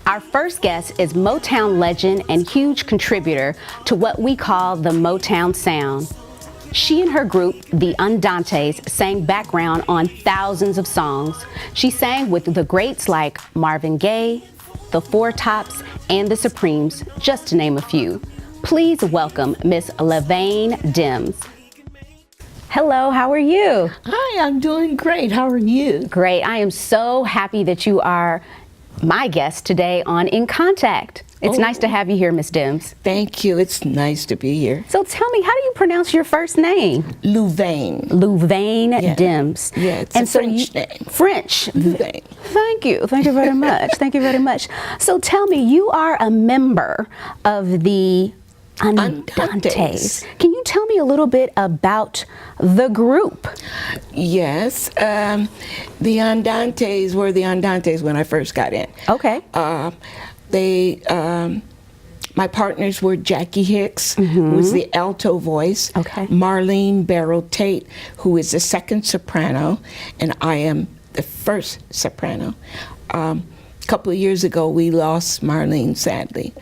Our first guest is Motown legend and huge contributor to what we call the Motown sound. She and her group, the Andantes, sang background on thousands of songs. She sang with the greats like Marvin Gaye, the Four Tops, and the Supremes, just to name a few. Please welcome Miss LaVane Dimms. Hello, how are you? Hi, I'm doing great. How are you? Great. I am so happy that you are my guest today on In Contact. It's nice to have you here, Miss Dimms. Thank you. It's nice to be here. So tell me, how do you pronounce your first name? LaVane. LaVane Dimms. Yeah, it's a French name. French. LaVane. Thank you. Thank you very much. Thank you very much. So tell me, you are a member of the Andantes. Can you tell me a little bit about the group? Yes. The Andantes were the Andantes when I first got in. Okay. My partners were Jackie Hicks, who was the alto voice, Marlene Barrow Tate, who is the second soprano, and I am the first soprano. A couple of years ago, we lost Marlene, sadly.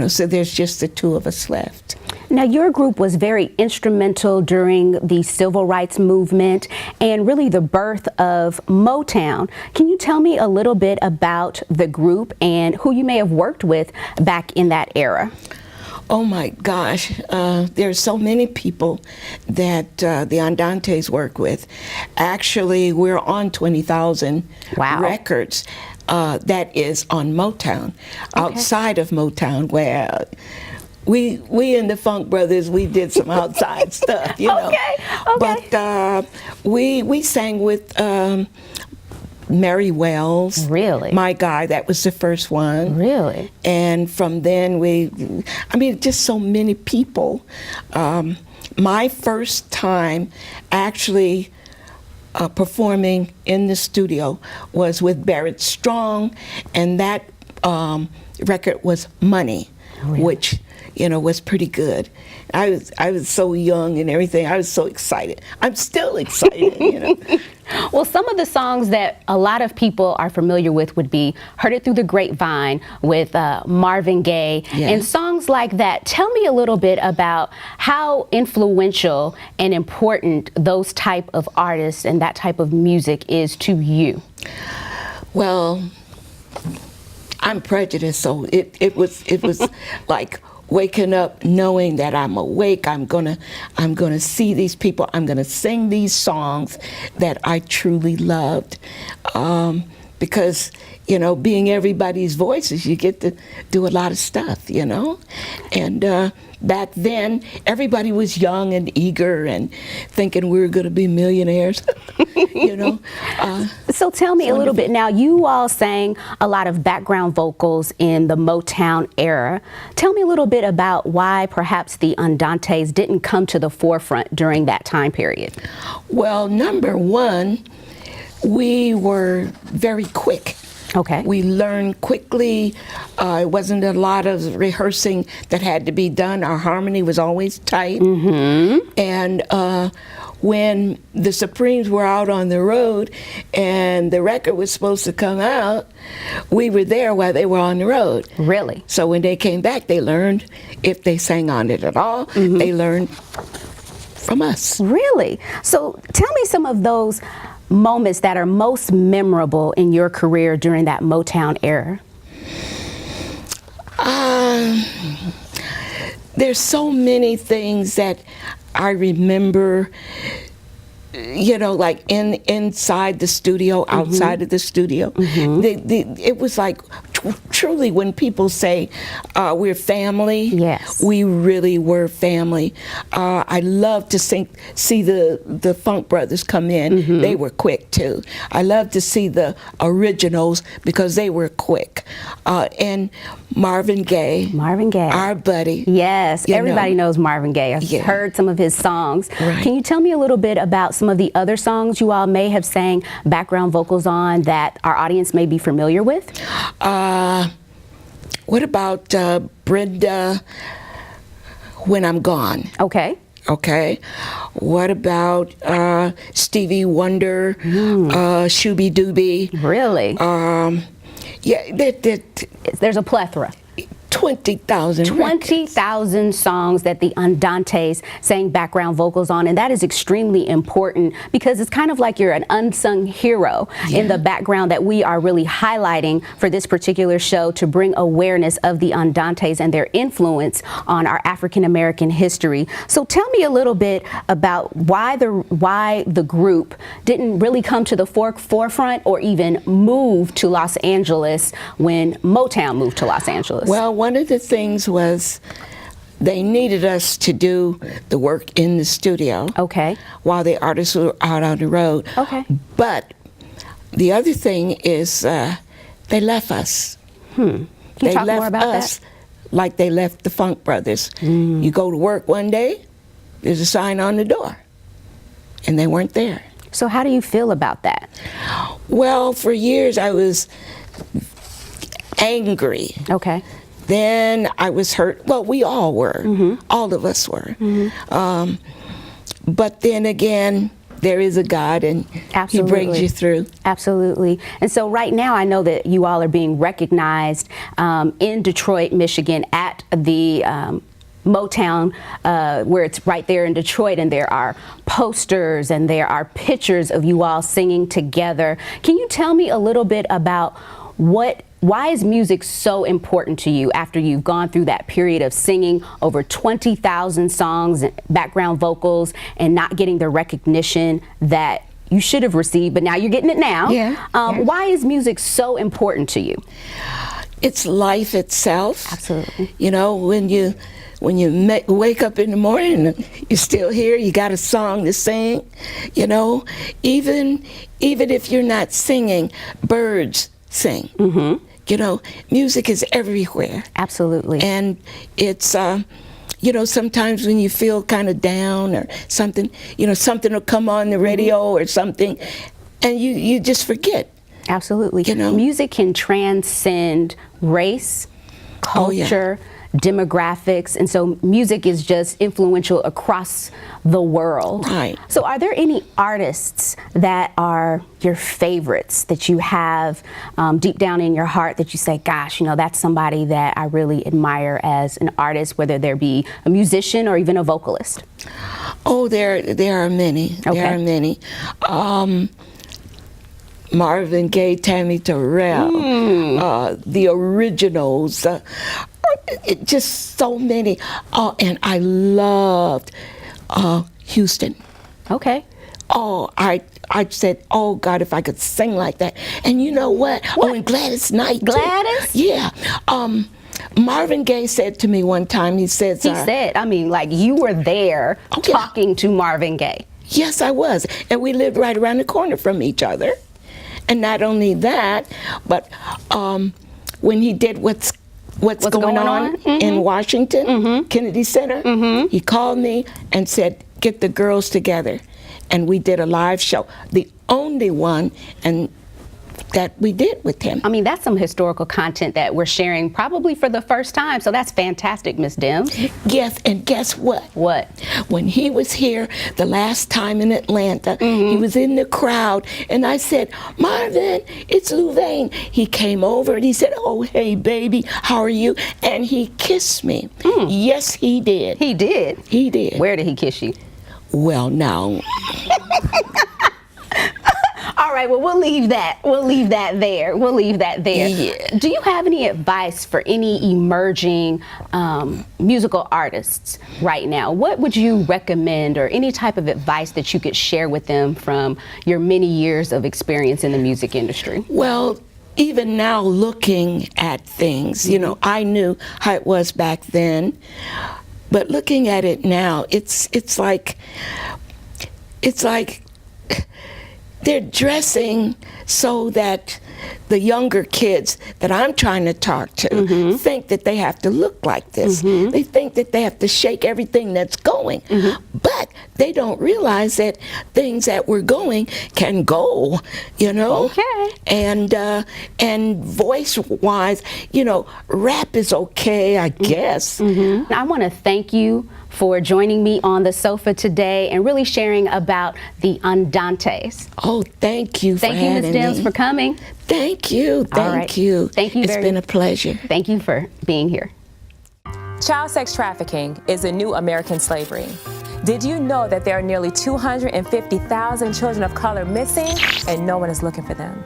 So there's just the two of us left. Now, your group was very instrumental during the civil rights movement and really the birth of Motown. Can you tell me a little bit about the group and who you may have worked with back in that era? Oh my gosh, there are so many people that the Andantes work with. Actually, we're on 20,000 records. That is on Motown. Outside of Motown, where we in the Funk Brothers, we did some outside stuff, But we sang with Mary Wells. Really? My Guy, that was the first one. Really? And from then just so many people. My first time actually performing in the studio was with Barrett Strong, and that record was Money, which was pretty good. I was so young and everything. I was so excited. I'm still excited. Well, some of the songs that a lot of people are familiar with would be Heard It Through the Grapevine with Marvin Gaye, and songs like that. Tell me a little bit about how influential and important those type of artists and that type of music is to you. Well, I'm prejudiced, so it was like waking up knowing that I'm awake. I'm gonna see these people. I'm gonna sing these songs that I truly loved, because being everybody's voices, you get to do a lot of stuff, and back then everybody was young and eager and thinking we were going to be millionaires. So tell me a little bit now. You all sang a lot of background vocals in the Motown era. Tell me a little bit about why perhaps the Andantes didn't come to the forefront during that time period. Well, number one, we were very quick. Okay. We learned quickly. It wasn't a lot of rehearsing that had to be done. Our harmony was always tight. And when the Supremes were out on the road and the record was supposed to come out, we were there while they were on the road. Really? So when they came back, they learned, if they sang on it at all, they learned from us. Really? So tell me some of those moments that are most memorable in your career during that Motown era. There's so many things that I remember, like inside the studio, outside of the studio. It was like truly when people say we're family. Yes, we really were family. I love to see the Funk Brothers come in. They were quick too. I love to see the originals because they were quick. And Marvin Gaye, our buddy. Yes, everybody knows Marvin Gaye. I've heard some of his songs. Right. Can you tell me a little bit about some of the other songs you all may have sang background vocals on that our audience may be familiar with? What about Brenda, When I'm Gone? Okay. What about Stevie Wonder, Shooby Dooby? Really? Yeah, There's a plethora. 20,000 20,000 songs that the Andantes sang background vocals on, and that is extremely important because it's kind of like you're an unsung hero in the background that we are really highlighting for this particular show to bring awareness of the Andantes and their influence on our African American history. So tell me a little bit about why the group didn't really come to the forefront or even move to Los Angeles when Motown moved to Los Angeles. Well, one of the things was they needed us to do the work in the studio. Okay. While the artists were out on the road. Okay. But the other thing is they left us. Can you talk more about that? Like they left the Funk Brothers. You go to work one day, there's a sign on the door, and they weren't there. So how do you feel about that? Well, for years I was angry. Okay. Then I was hurt. Well, we all were. All of us were. But then again, there is a God, and He brings you through. Absolutely. And so right now, I know that you all are being recognized in Detroit, Michigan, at the Motown, where it's right there in Detroit, and there are posters and there are pictures of you all singing together. Can you tell me a little bit about why is music so important to you after you've gone through that period of singing over 20,000 songs and background vocals and not getting the recognition that you should have received, but now you're getting it now? Why is music so important to you? It's life itself. Absolutely. You know, when you wake up in the morning and you're still here, you got a song to sing. You know, even if you're not singing, birds sing. You know, music is everywhere. Absolutely. And it's, you know, sometimes when you feel kind of down or something, you know, something will come on the radio or something, and you just forget. Absolutely. You know? Music can transcend race, culture, demographics, and so music is just influential across the world. Right. So are there any artists that are your favorites that you have deep down in your heart that you say, gosh, you know, that's somebody that I really admire as an artist, whether there be a musician or even a vocalist? Oh, there are many. Okay. There are many. Marvin Gaye, Tammy Terrell, the originals, just so many. And I loved Houston. Okay. Oh, I said, oh God, if I could sing like that. And you know what? Oh, and Gladys Knight. Gladys? Too. Yeah. Marvin Gaye said to me one time, he said, I mean, like you were there talking to Marvin Gaye. Yes, I was. And we lived right around the corner from each other. And not only that, but when he did what's going on in Washington, Kennedy Center, he called me and said, get the girls together. And we did a live show, the only one that we did with him. I mean, that's some historical content that we're sharing probably for the first time. So that's fantastic, Miss Dims. Yes, and guess what? What? When he was here the last time in Atlanta, he was in the crowd, and I said, Marvin, it's Louvain. He came over and he said, oh, hey, baby, how are you? And he kissed me. Yes, he did. He did? He did. Where did he kiss you? Well, now. All right, well, we'll leave that. We'll leave that there. We'll leave that there. Yeah. Do you have any advice for any emerging musical artists right now? What would you recommend, or any type of advice that you could share with them from your many years of experience in the music industry? Well, even now looking at things, you know, I knew how it was back then, but looking at it now, it's like they're dressing so that the younger kids that I'm trying to talk to think that they have to look like this. They think that they have to shake everything that's going. But they don't realize that things that were going can go, you know? Okay. And voice-wise, you know, rap is okay, I guess. I want to thank you for joining me on the sofa today and really sharing about the Andantes. Oh, thank you for having me. Thank you, Ms. Dims, for coming. Thank you. All right. Thank you. Thank you It's very been a pleasure. Thank you for being here. Child sex trafficking is the new American slavery. Did you know that there are nearly 250,000 children of color missing and no one is looking for them?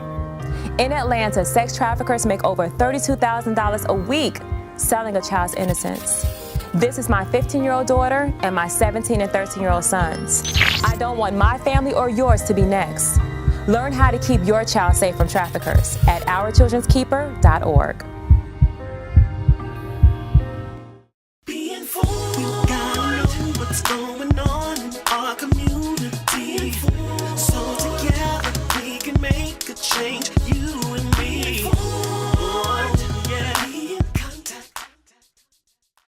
In Atlanta, sex traffickers make over $32,000 a week selling a child's innocence. This is my 15-year-old daughter and my 17 and 13-year-old sons. I don't want my family or yours to be next. Learn how to keep your child safe from traffickers at OurChildren'sKeeper.org.